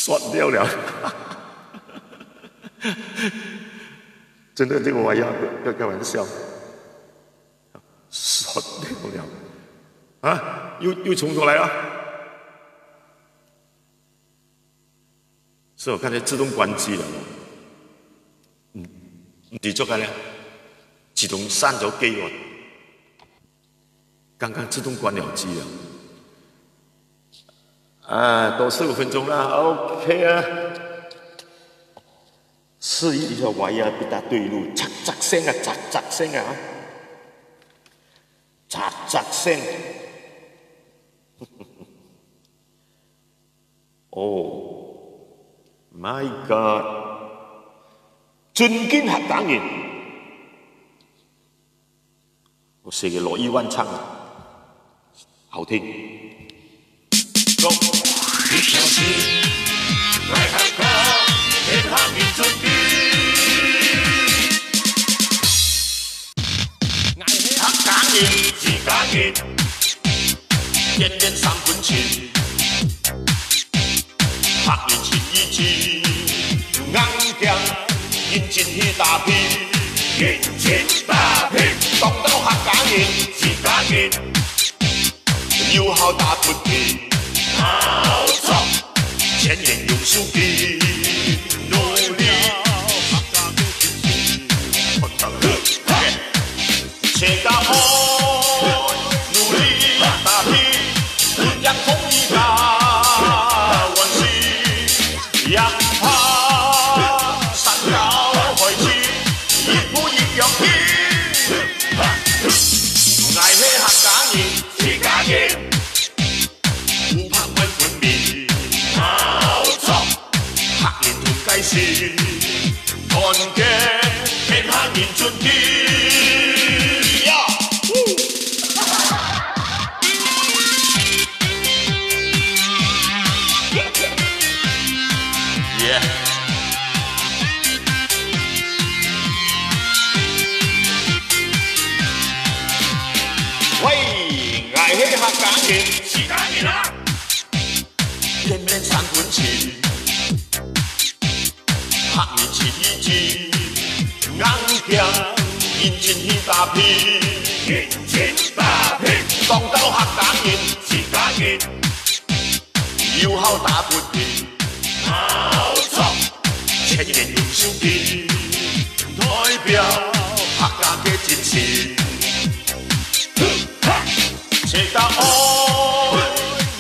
刷掉了。真的，这个我要不要开玩笑？刷掉了啊！又从头来了。是我刚才自动关机了。你做干了？自动删咗机喎。刚刚自动关了机了。啊，多15分钟了 ，OK 啊。示意一下歪呀，比较对路，嚓嚓声啊，嚓嚓声啊，嚓嚓声。哦 ，My God！ 尊敬客家人，我写给罗一万唱啊，好听。Go！ 一小时，来客家，天下人尊敬。客家人，自家人，人人三分情，客人情意志，硬强。认真去打拼，认真打拼，当到客家人、自家人，有效打不平，好错，前人用书记，努力，客家的精神，切家好，努力打拼，不让风雨打万事，让他。团结，天下人尊敬。喂，爱去客家人，自家人啊，人人三分情。客人情意志，硬强，认真去打拼，认真打拼，当到客家人、自家人，有效打不平，好错，前人用手机，代表客家的精神，切家爱，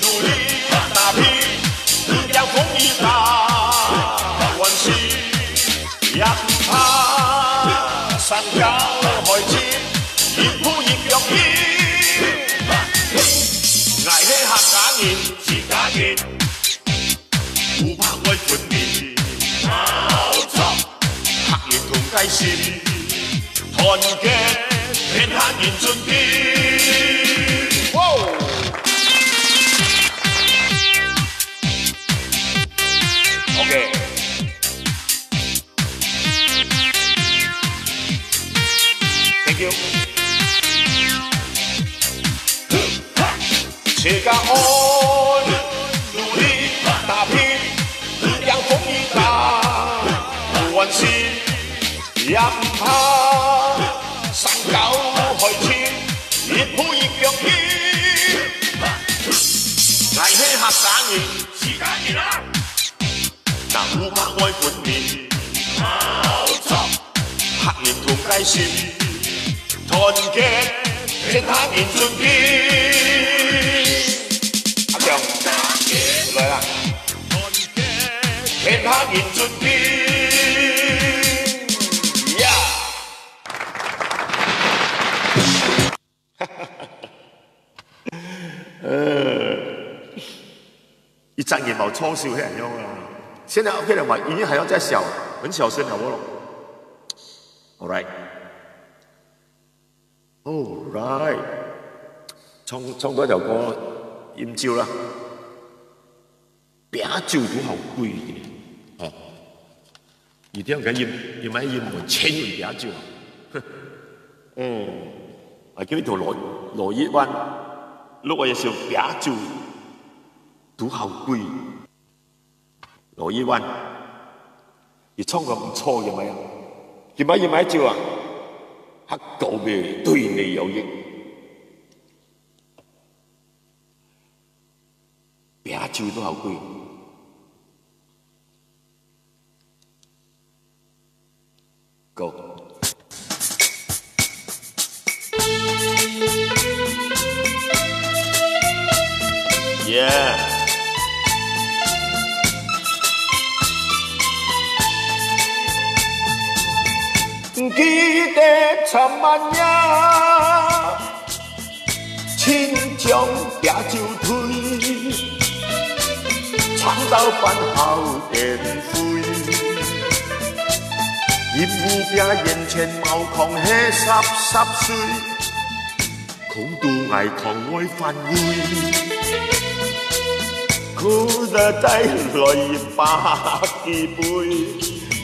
努力打拼，不要风雨打。让他山高海淺，越鋪越容易。捱起客家人、自家人，互拍愛歡面，好錯，客人同計線，團結天下人尊敬。OK。切家爱，努力打拼，让风雨打万事，让他山高海淺，越鋪越強烈。捱起客家人、自家人啊，那互拍愛歡面，好錯，客人同計線。團結天下人尊敬，阿強來啦！團結天下人尊敬，呀！一眨眼冇粗笑黑人用啊！現在 OK 了嘛？語音還要再小，很小聲好不咯 ？All right。All right， 唱多條歌豔照啦。餅照都好貴嘅，哦，一定要要買豔門千元餅照啊！我叫呢條羅一灣，碌我一條餅照都好貴。罗一万，伊唱个唔错嘅咪啊？佢買嘢買照啊？黑狗嘅對你有益，啤酒都好貴。Go。Yeah。記得參晚夜，親將啤酒推，唱到飯後電灰。飲有啤眼前毛孔迄濕水，空肚愛狂愛犯會，苦得帶來百幾杯，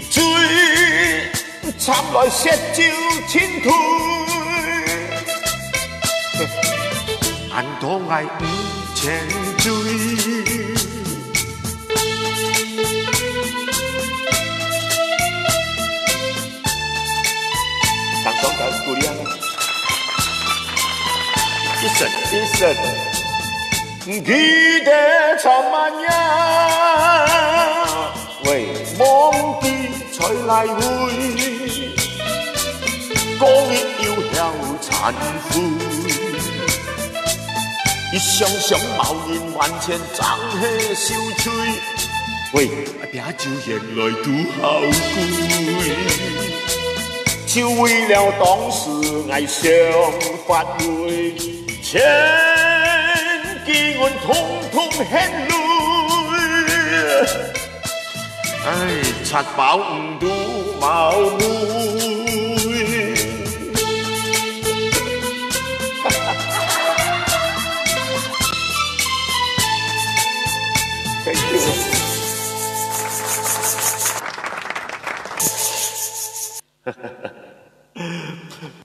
醉參來舌酒千推，眼多愛5,000醉。當講到古里啊，listen，記得參晚夜，為忘記才來回，講伊要曉慚愧，伊常常貿然萬千爭氣受罪，喂，啤酒原來拄好貴。就為了當時愛上發會，千幾元通通獻淚，唉，刷飽唔到毛妹。Thank you。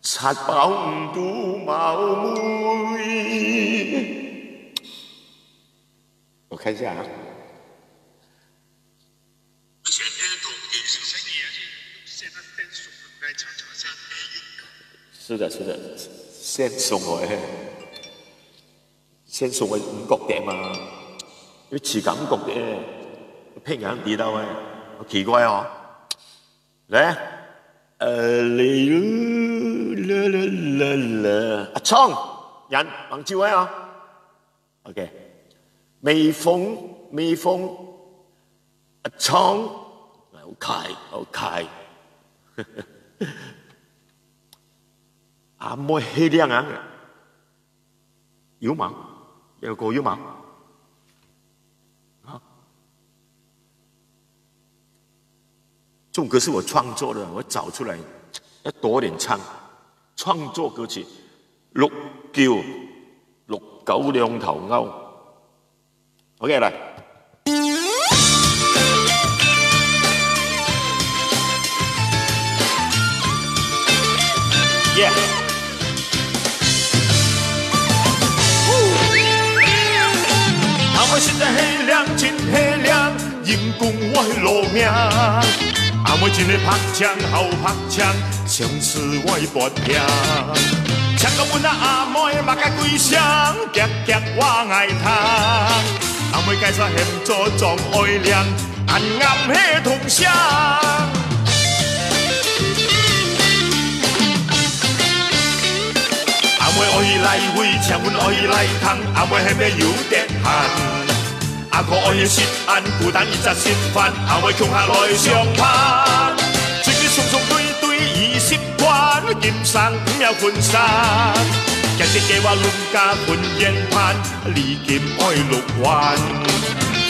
刷飽唔到毛妹。我看一下啊。是的，先送我五角碟嘛，要持感五角碟，偏硬啲到嘅，好奇怪哦。嚟，阿聰，人bằng chiêu ấy à? Ok. 微風，阿聰，好開。阿妹黑亮啊，有嗎？有個有嗎？啊，這首歌是我創作的，我找出來，要多點唱。創作歌曲，六九兩頭鈎。OK 嚟。Yeah。阿妹實在黑亮，真黑亮，因公我路命。阿妹真會拍槍，好拍槍，上次我撥拼。請講阮阿妹目甲鬼雙，夾我愛他。阿妹介紹嫌做裝愛亮，暗迄通聲。阿妹愛伊來回，請阮愛伊來通，阿妹嫌要有點限。阿哥愛伊食晏，孤單伊才食飯，阿妹窮下來上班。最近鬆鬆對20關，金生不要分散。日日計劃論家分煙盤，禮金愛6萬。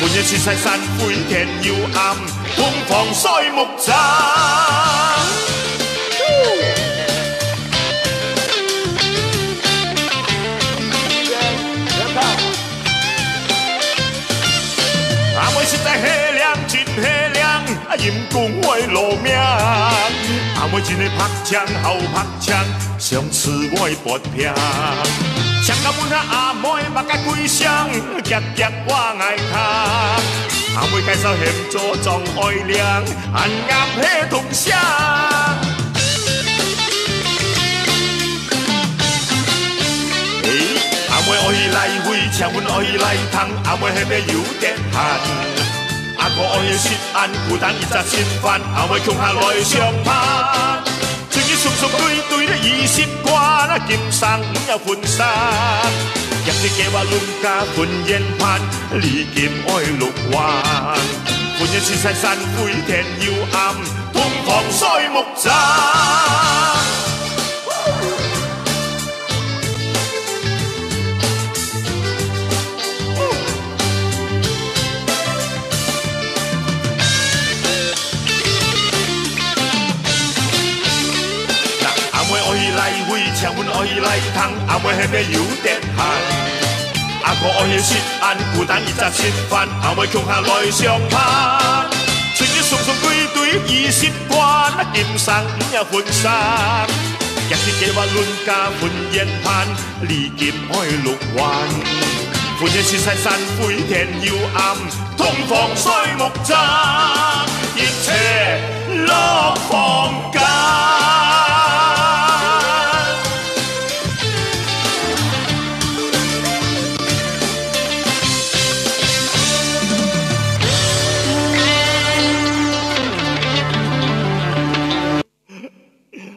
半夜雪曬山灰天又暗，鳳凰曬木柵。阿妹實在黑亮，真黑亮，陰公我路命。阿妹真會拍槍，好拍槍，上次我撥拼。請到阮阿妹目甲鬼雙，夾我愛他。阿妹介绍咸做撞爱亮，按啱起同声。阿妹爱来回，请阮爱来通，阿妹迄个有点限。阿哥爱食晏，孤单伊杂吃饭，阿妹强下来上班。最近双双对对咧20关，金生不要分散。业绩计划论家分研判，礼金爱6万。分研是山山飞天幽暗，通房水木栈。来回请阮爱来通，阿妹迄个有点限。阿哥爱食晏，孤单伊杂吃饭，阿妹强下来上班。春日双双对对20关，金生不要分散。业绩计划论家分研判，礼金爱6万。分研是山山飞天幽暗，通房水木栈，一切落放假。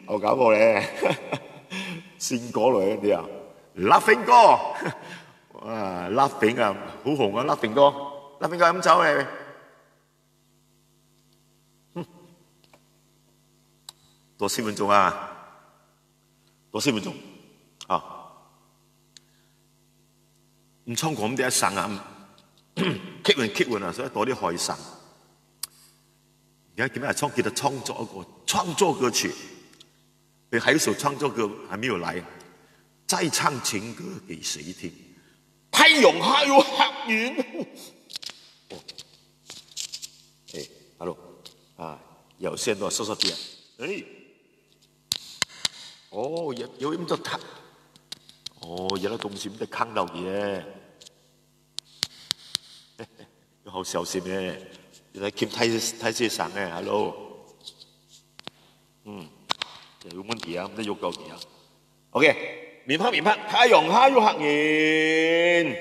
有搞冇咧？新歌嚟啲啊 ，Laughing 哥，哇 ，Laughing 啊，好紅啊 ，Laughing 哥，Laughing 哥飲酒嚟，多10分鐘啊，多10分鐘，啊，唔唱歌咁啲一生啊，keep 運啊，所以多啲開心。而家點解唱？記得創作歌曲。还有一首创作歌还没有来，再唱情歌给谁听？太阳还有黑云。哦，哎 ，hello， 啊，有線都收收啲啊，哎，哦，有咁多塔，哦，有啲東西唔得坑漏嘢，要好小心嘅，你睇見太些神嘅 ，hello， 有問題啊，唔得喐夠嘢啊。OK， 面拍，太陽下有黑煙。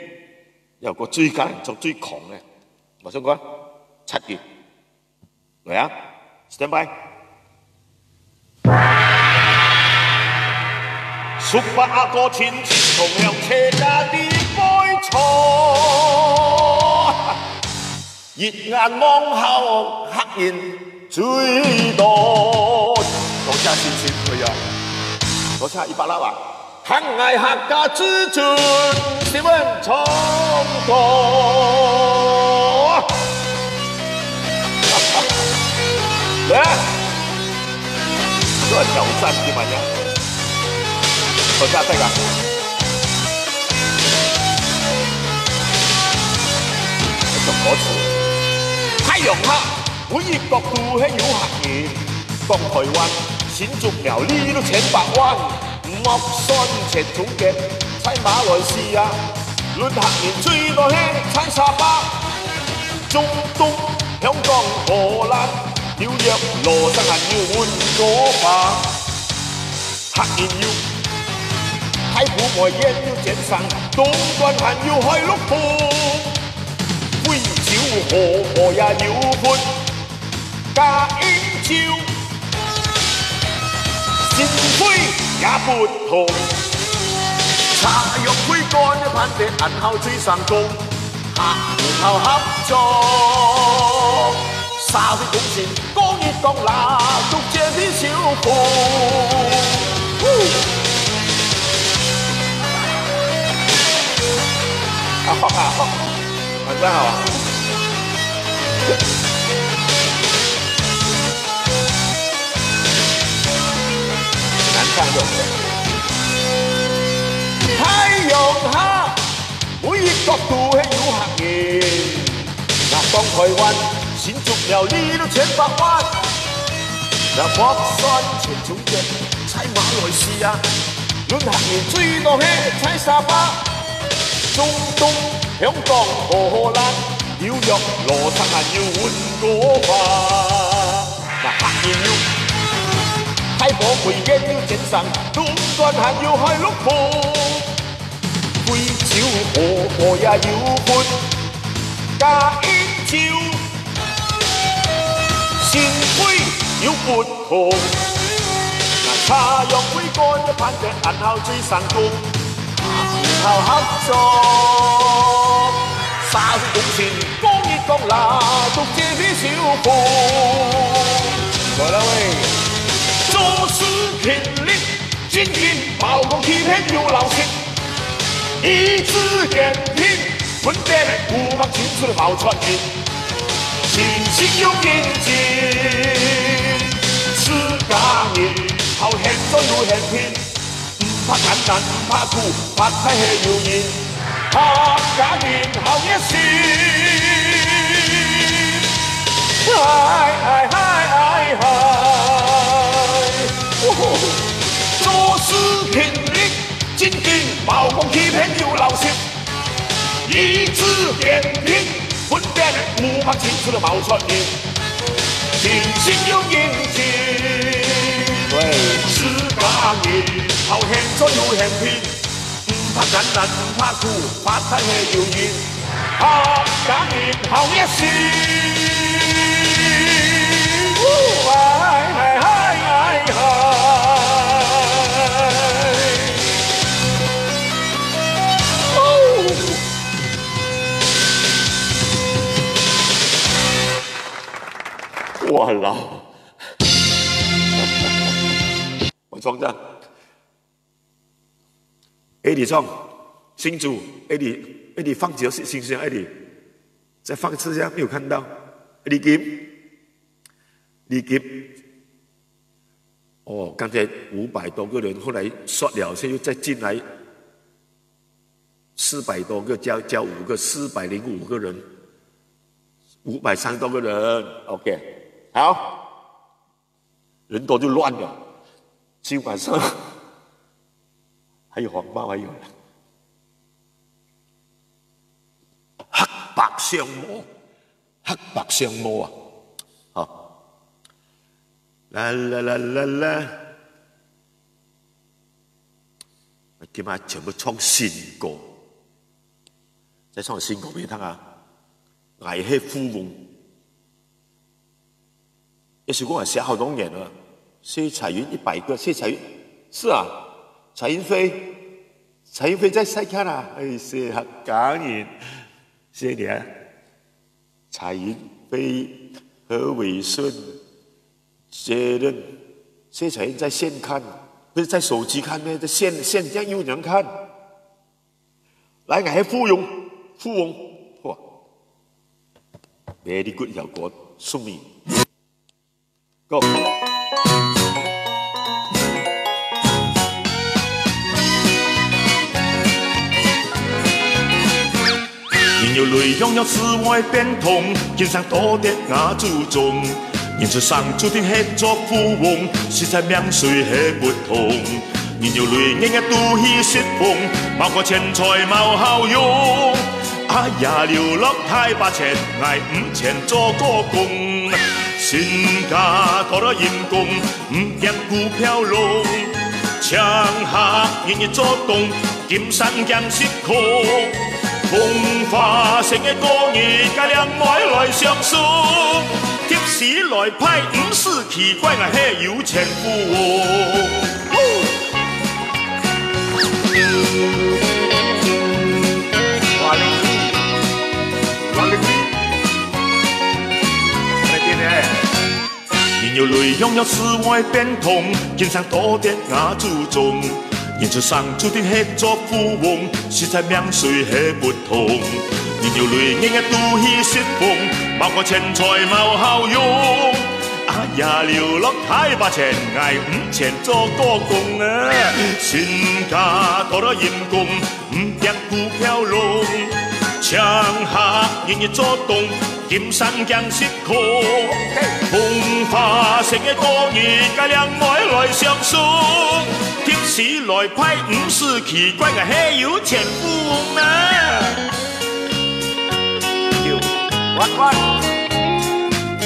有個最佳人作最狂嘅，我想講7月嚟啊 ，stand by。Super 阿哥前同樣車架啲杯錯，熱眼望後黑煙最多。多謝先生佢啊，多謝100粒啊！行愛客家之尊，點樣創作？嚟啊！都係挑戰啲乜嘢？多謝大家。一首歌詞，太陽黑，每一角度係有客人，講台灣。新竹苗栗都千百萬，莫算切總嘅，喺馬來西亞，論客人最多係喺沙巴、中東、香港、荷蘭、紐約、羅生還要換個吧，客人要喺戶外也要健身，東莞還要開綠布，貴州河也要換，加英招。前輩也不同，茶肉杯乾一盤嘅銀後最成功，客然後合作，沙飛公前講一講蠟燭這啲小鋪。真好啊！太陽下，每一角度係有客人。嗱，講台灣、新竹苗栗都千百萬，嗱，佛山、前總嘅喺馬來西亞，論客人最多係喺沙巴、中東、香港、荷蘭、纽约、洛杉矶有温哥华，那黑人有海波会研究尖山，东端还有海陆坡，贵州河也有分加饮酒，新会有不同，那茶用水果的判断按好最上攻，然后合作。 三公前讲一讲啦，獨這啲小步。來啦喂，做事勤力，精英包公欺騙有老實，意志堅定，分辨不忘青春的冒傳人，信心有認真，自家人好現在有現品，唔怕艱難，唔怕苦，怕太係有癮。 客家人好熱心，做事勤力，精進，包公欺騙有老實，意志堅定，分辨不怕青春的冒傳人，信心有認真，自家人好現在有現品。 怕艱難，唔怕苦，怕太係謠言。客家人好熱心，我老，我装站。 艾迪创，新主，艾迪放几个新鲜，艾迪再放一次下，没有看到，艾迪给，哦，刚才500多个人，后来刷了，现在又再进来400多个，加5个，405个人，530多个人 ，OK， 好，人多就乱了，今晚上。 还有黄包，还有黑白相魔，黑白相魔啊！好，啦啦啦啦啦，我今晚全部唱新歌，再唱新歌俾你聽啊！捱氣富翁，一首歌係寫好多年了，謝彩雲100個，謝彩雲是啊。 彩雲飛在曬看啦！哎，謝客家人，謝你啊！彩雲飛何偉順，謝任，謝彩雲在線看，不是在手機看咩？在線這樣又能看。來，我係富翁，哇 ！Very good 效果，送你。Go。 有淚擁有世外變通，肩上多啲雅注重，演出上注定係做富翁，實在命水係不同。人有淚眼都去釋放，包括錢財冇效用。哎呀，流落太把錢，捱唔錢做個工，身家多咗陰功，唔驚股票龍，槍下日日做動，金山強蝕窮。 風化成嘅歌兒，加兩愛來上訴，貼士來派唔是奇怪，我係有錢富翁。哇！人有淚擁有世外變通，肩上多啲雅注重。 演出上注定係做富翁，實在命水係不同。人有淚眼都去釋放，包括錢財冇效用。哎呀，流落太把錢，捱唔錢做個工啊！身家多咗陰功，唔驚股票龍。槍下日日做動，金山強蝕窮。風化成嘅歌兒，加兩愛來上訴。 貼士來派唔是奇怪，我係有錢富翁啊！弯，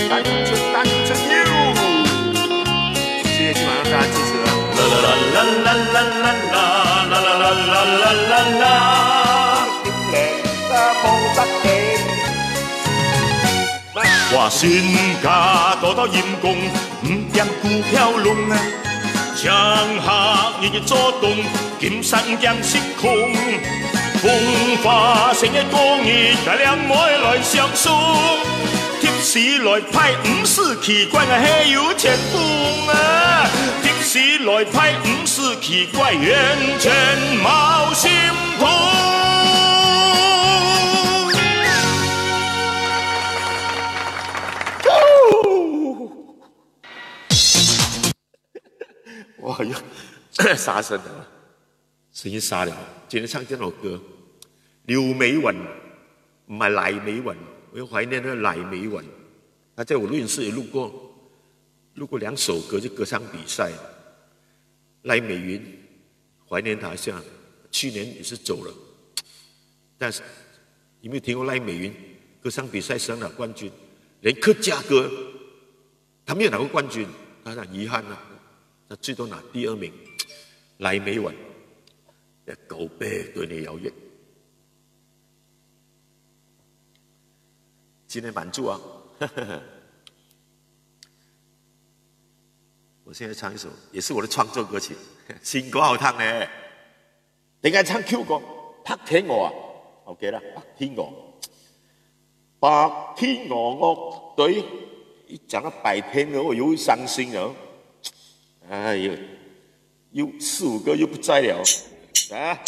单纯 you， 谢谢今晚上大家支持啊！啦啦啦啦啦啦啦啦啦啦啦啦啦啦，點靚得冇得頂。我身家多多陰功，唔掂股票弄啊，江下日日做動，金山驚星空。風花成一個熱，大兩妹來相送，貼士來派五是奇怪嘅係有前鋒啊，貼士來派五是奇怪，完全冇心痛。哇呀，殺聲啊！聲音沙了。今天唱這首歌，劉美雲唔係賴美雲，我又懷念那個賴美雲。他在我錄音室也錄過2首歌，就歌唱比賽。賴美雲，懷念他一下，去年也是走了。但是有沒有聽過賴美雲歌唱比賽生了冠軍？連客家歌，他沒有拿過冠軍，他很遺憾啊。他最多拿第2名。賴美雲。一告白對你有益，今天滿足啊！我現在唱一首，也是我的創作歌曲，新歌好聽呢。點解唱 Q 歌？白天鵝啊 ，OK 啦，白天鵝，白天鵝樂隊，一講到白天鵝，我又會傷心了。哎呀，又4、5個又不在了。啊！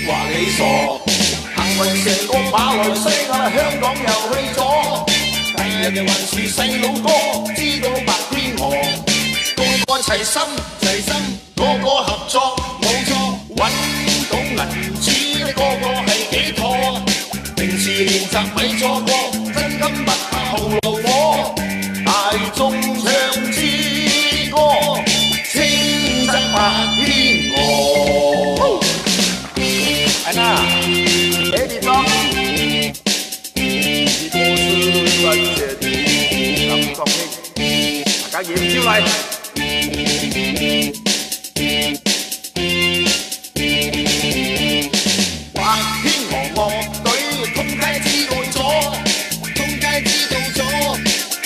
話你傻，幸運成個馬來西亞香港又去咗，第日還是細佬哥知道白天鵝，個個齊心，個個合作冇錯，揾到銀紙個個係幾妥，平時練習咪錯過，真金不怕紅爐火，大眾唱支歌，稱讚白天鵝。那，baby 裝，是故事完結，林國興，大家驗招嚟。白天鵝樂隊通街知道咗，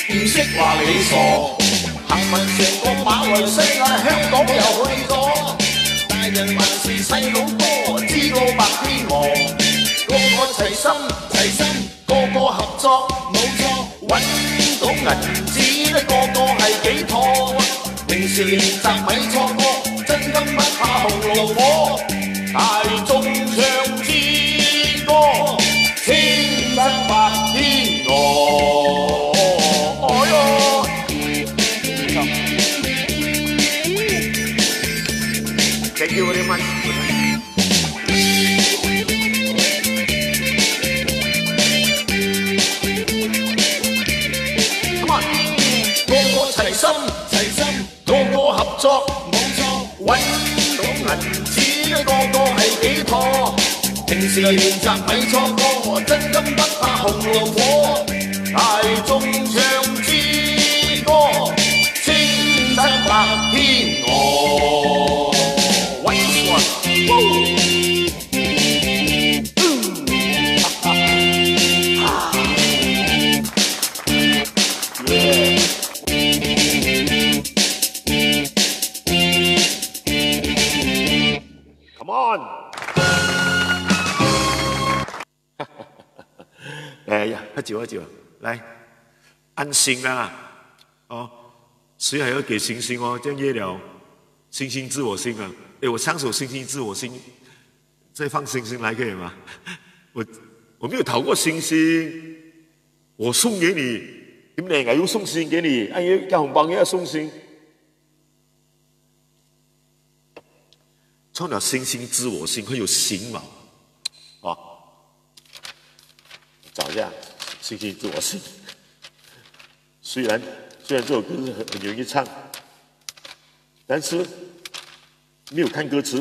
唔識話你傻，行運成個馬來西亞香港又去咗。大人還是細佬哥，知道白天鵝，個個齊心，個個合作冇錯，揾到銀紙呢個個係幾妥，平時練習咪錯過，真金不怕紅爐火，大眾唱支歌，稱讚白天鵝。Thank you very much. Come on， 個個齊心，個個合作冇錯，揾到銀紙呢個個係幾妥，平時練習咪錯過，真金不怕紅爐火，大眾唱支歌，稱讚白天鵝。Come on！ 哎呀，喝酒，來，安心啦！哦，誰還要給星星哦？這樣夜了，星星知我心啊！哎，我唱首《星星知我心》，再放星星來可以嗎？我沒有討過星星，我送給你，點靚啊？要送星給你，哎呀，交紅包也要送星。创了星星知我心，会有形嘛？啊，找一下星星知我心。虽然这首歌是很容易唱，但是没有看歌词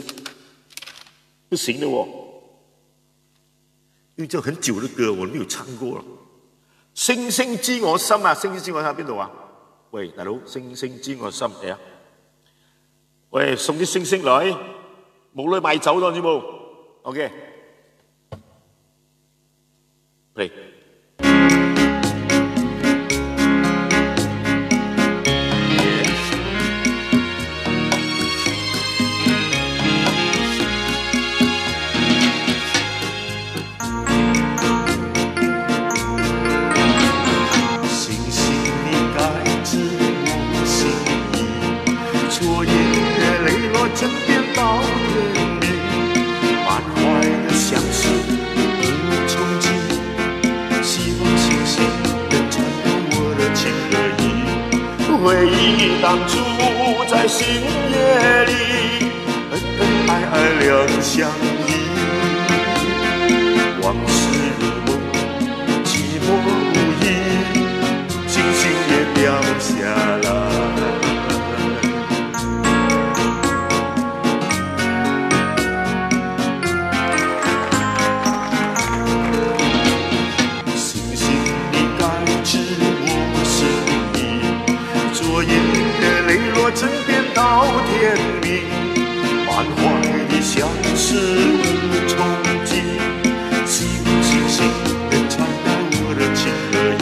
不行的哦。因为这很久的歌我没有唱过了。星星知我心啊，星星知我心喺邊度啊？喂，大佬，星星知我心嚟啊！喂，送啲星星嚟，冇女買酒咯，知冇 ？OK， 嚟。枕边到天明，满怀的相思和憧憬，希望星星能传达我的情和意。回忆当初在星夜里，恩恩爱爱两相依。往事如梦，寂寞无依，星星也掉下来。枕边到天明，满怀的相思无憧憬，希望星星能传达我的情和意。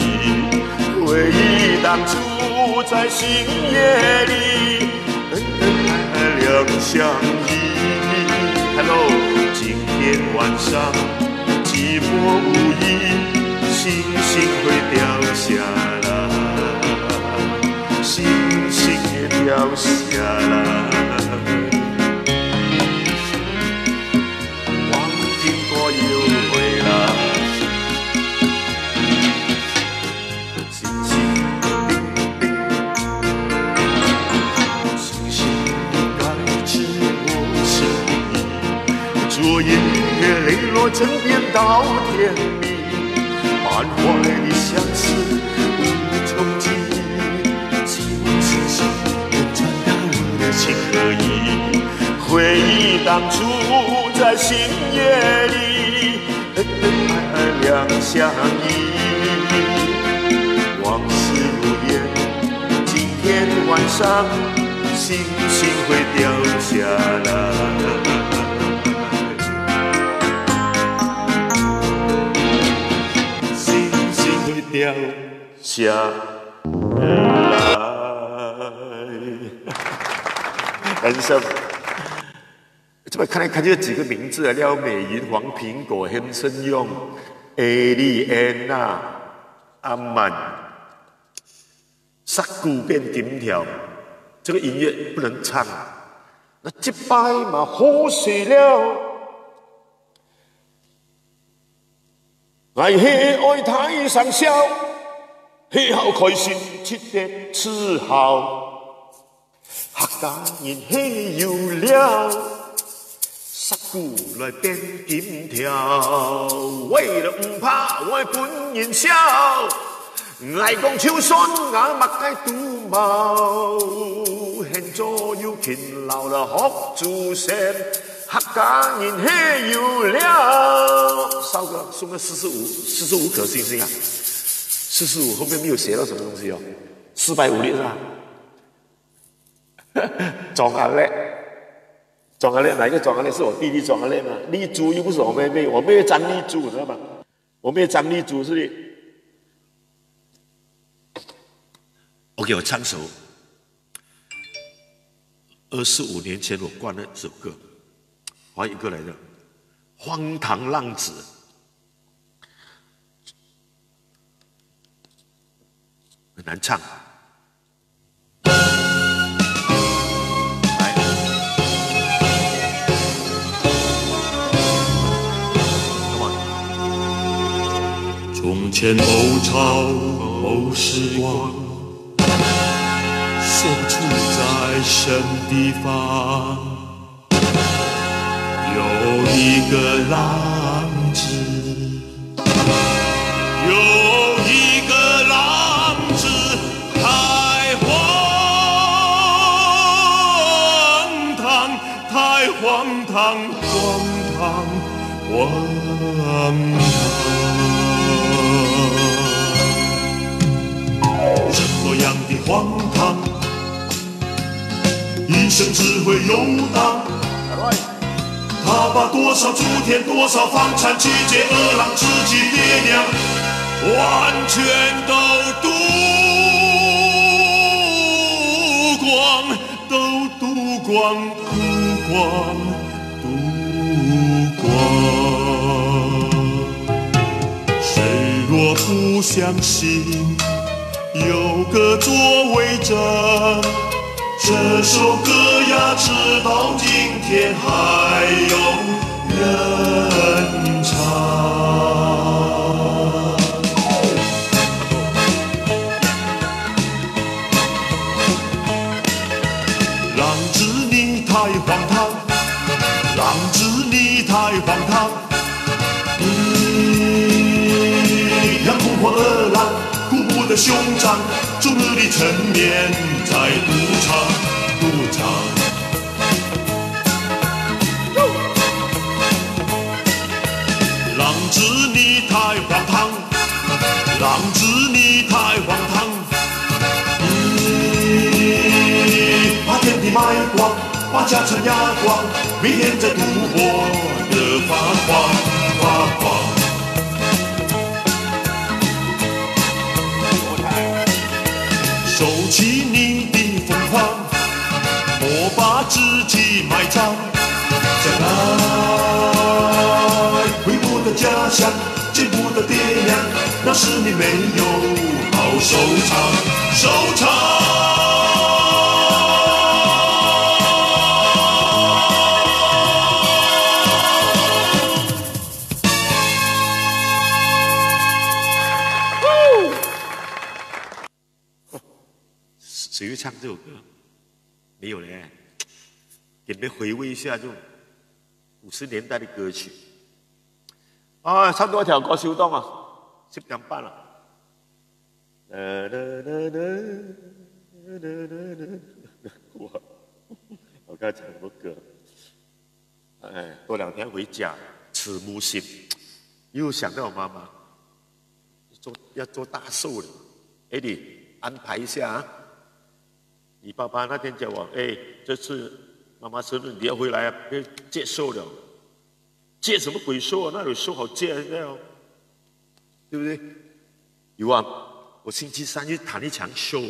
回忆当初在星夜里，恩恩爱爱两相依。Hello， 今天晚上寂寞无依，星星会掉下来。星星也掉下来，望天歌又回来，星星叮叮，星星你该知我心意。昨夜泪落枕边到天明，满怀的相思无憧憬。情和意，回忆当初在星夜里，恩恩爱爱两相依。往事如烟，今天晚上星星会掉下来，星星会掉下来。很深，这边看来看去几个名字啊，廖美云、黄苹果、hen森用、艾莉安娜、阿曼、杀骨变金条，这个音乐不能唱。那这摆嘛好死了，爱喜爱台上笑，喜好开心，七日伺候。客家人喜有了，杀骨来变金条。为了唔怕我本人笑，来讲秋霜我目介杜茂，现左右勤劳了学祖先。客家人喜有了，烧个送个45颗星星啊！45后面没有写到什么东西哦，450是吧？庄阿叻，庄阿叻哪一个庄阿叻？是我弟弟庄阿叻嘛？丽珠又不是我妹妹，我妹妹张丽珠，你知道吗？我妹妹张丽珠是的。OK， 我唱首25年前我灌的一首歌，华语歌来的，《荒唐浪子》，很难唱。从前某朝某时光，所处在什么地方？一个浪子，有一个浪子，太荒唐，太荒唐，荒唐，荒唐。什么样的荒唐？一生只会游荡。他把多少诸田、多少房产、妻妾、儿郎、知己、爹娘，完全都赌光，都赌光，赌光，赌光。谁若不相信，有个作为证。这首歌呀，直到今天还有人唱。浪子你太荒唐，浪子你太荒唐，你养不活儿郎，顾不得兄长，终日里沉湎在赌场。浪子你太荒唐，浪子你太荒唐，你把天地卖光，把家产压光，每天在赌博的发光发光。收起你的疯狂，莫把自己埋葬。将来回不得家乡，见不得爹娘，那是你没有好收场，收场。谁会唱这首歌？没有嘞，给你们回味一下，就50年代的歌曲。啊，唱多條歌小當啊，10點半啦。我剛才唱什麼歌？哎，多2天回家吃木心，又想到我媽媽要做大壽了。Eddie，安排一下啊。你爸爸那天叫我，哎，这次妈妈生日你要回来啊，别接寿了。接什么鬼寿啊？那有寿好接现在哦，对不对？有啊，我星期3去谈一场秀，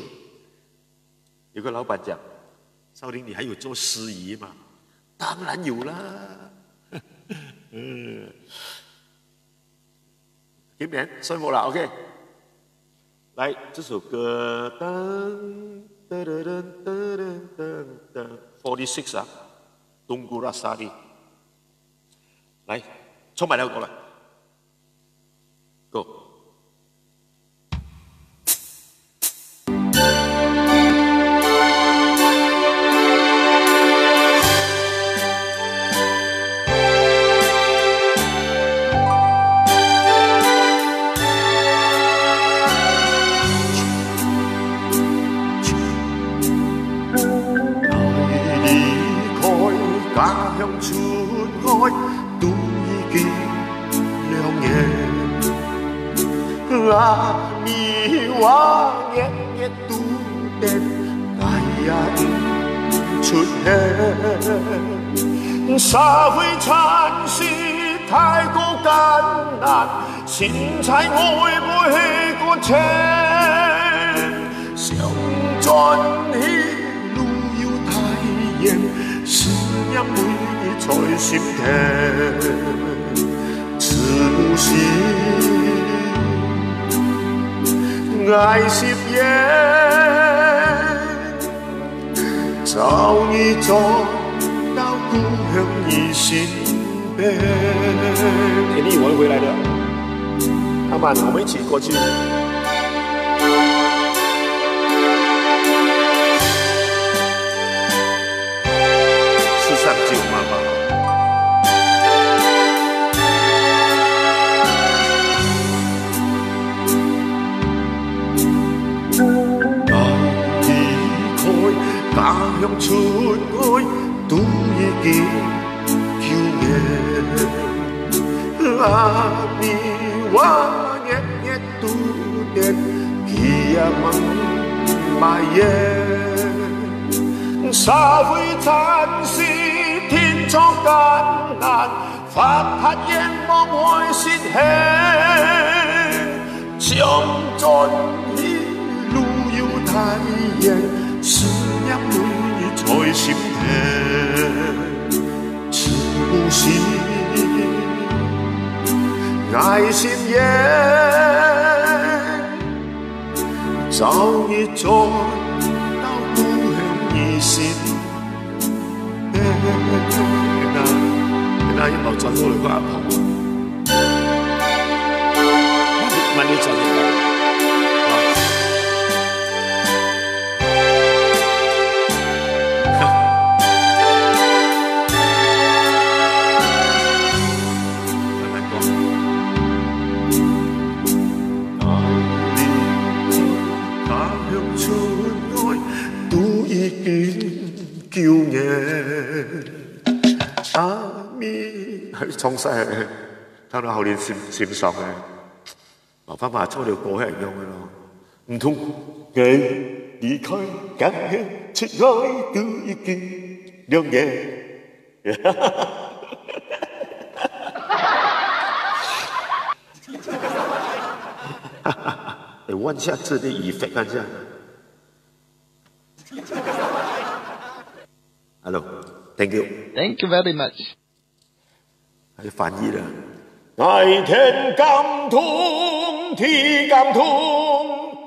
有个老板讲，少林你还有做司仪吗？当然有啦。给面辛苦了 ，OK。来这首歌，噔噔噔噔噔噔46啊，东姑拉沙利，来，充满了过来 ，Go。那你話日日都的大人出現，社會殘事太過艱難，現在愛不起個情，想盡氣路要太遠，是因為你在心田，此時。愛10年，找你走到故鄉你身邊。田麗，我會回來的。阿曼，我們一起過去。世上只有媽媽好。你我日日都日去呀问白夜，社會殘是天初艱難，發黑煙望開泄氣，將盡一路要體驗，思念裏才閃聽，是不是愛心也早已在到故鄉已線。那一路轉過嚟個阿婆，問你轉嚟㗎。叫人阿咪從細聽到後年閃爽嘅，麻煩麻粗條歌係用嘅咯，唔通你離開家鄉出愛都已經兩嘢，你問下自己耳福看下。Hello, thank you. Thank you very much. 係翻譯啦。愛天感痛，地感痛，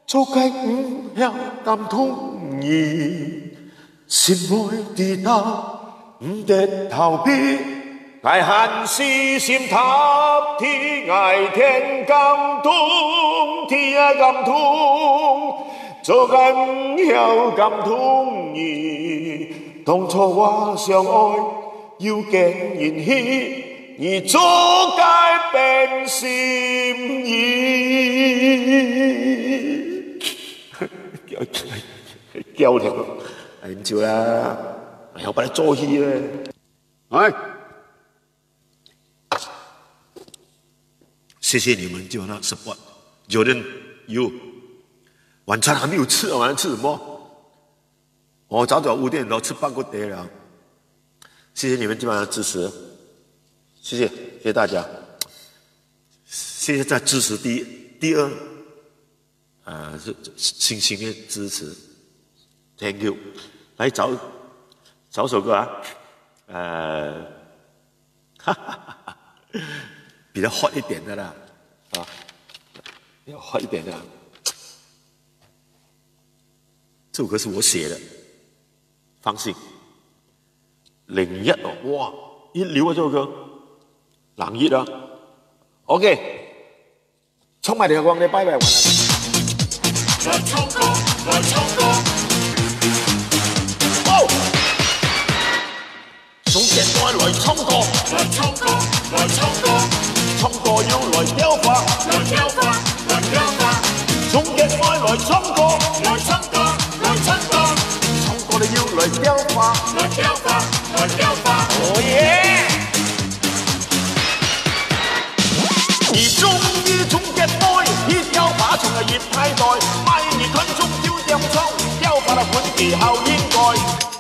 做雞唔曉感痛意，心愛地道唔得逃避，愛恨是心塌地，愛天感痛，地也感痛，做雞唔曉感痛意。當初我相愛，要見人稀，而做改變心意。叫條，係唔照啦，又把你做戲咧。哎，謝謝你們就那 support， 有人有晚餐還沒有吃，晚上吃什麼？我早5點都吃半個碟了，謝謝你們今晚的支持，謝謝大家，謝謝在支持第二，是星星的支持 ，Thank you， 來找首歌啊，比較 hot 一點的啦，啊，比較 hot 一點的，這首歌是我寫的。放心，01哦，哇，一流啊！這首歌，01啊 ，OK， 充埋條光你拜拜完啦。來唱歌，來唱歌，哦，總結愛來唱歌，來唱歌，來唱歌，唱歌要來雕花，來雕花，來雕花，總結愛來唱歌，來唱歌，來唱歌。我哋要來雕花，來雕花，來雕花，哦耶！而終於總結愛，依雕花從係熱派代，賣熱吞中雕雕窗，雕花啦本地後應該，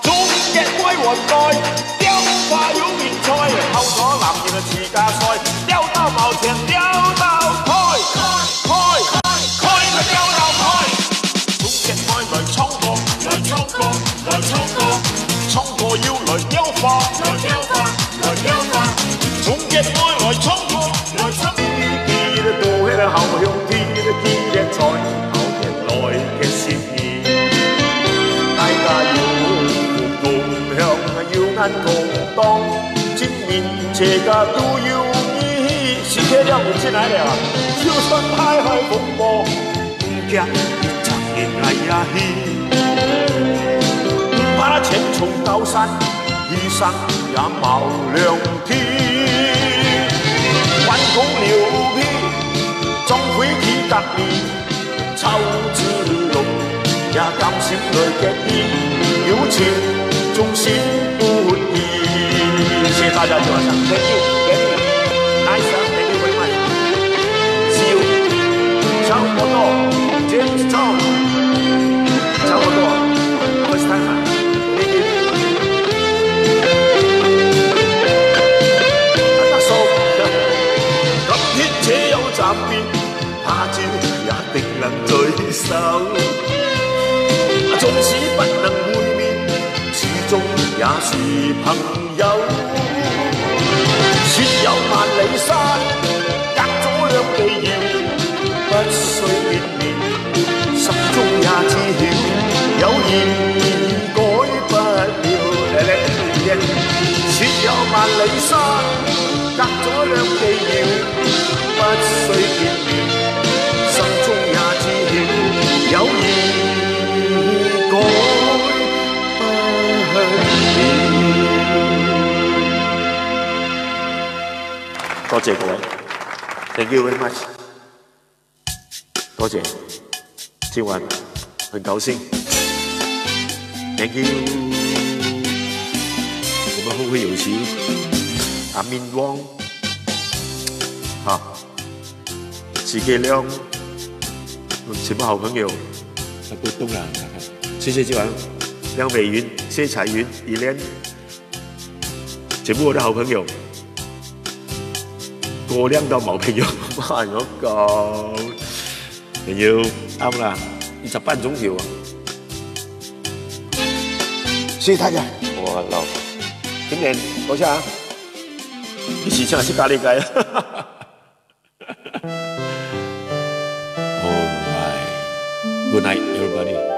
總結愛還在，雕花有面菜，後咗男兒啊自家菜，雕到茅前雕到開，開個雕到開，總結愛來唱歌，來唱歌。來唱歌，唱歌要來雕花，來雕花，來雕花，總結愛來唱歌，來唱。記得到起來後向天，記得在後日來嘅善意，大家要共向，要眼共當，正面邪家都要依，是這樣唔知哪了，就算海海風波，唔驚一場熱愛呀氣。把青松高山，醫生也貌亮天。頑童牛皮，總會去隔離，臭子龍也甘心來結義，有情終身不移。謝謝大家，今晚上 Thank you， Nice。多，James Chong， 差不多，first time 啊，大叔，今天且有暫別，他朝也定能聚首。縱使不能會面，始終也是朋友。雪有萬里山，隔咗兩地遙，不需見面，心中也知曉，有言改不了。雪有萬里山，隔咗兩地遙，不需見面，心中也知曉，有言改不了。多謝各位 ，Thank you very much， 多謝，今晚很高興 ，Thank you， 我們會不會有期？阿明旺，好，許傑亮，全部好朋友，不動了，謝謝今晚梁美雲、謝彩雲、依蓮，全部我的好朋友。過量到冇朋友，哇！我講，你要啱啦，20班總條啊！謝謝大家。哇！老，今年多謝啊！你時常係識咖喱雞啊！All right, good night, everybody.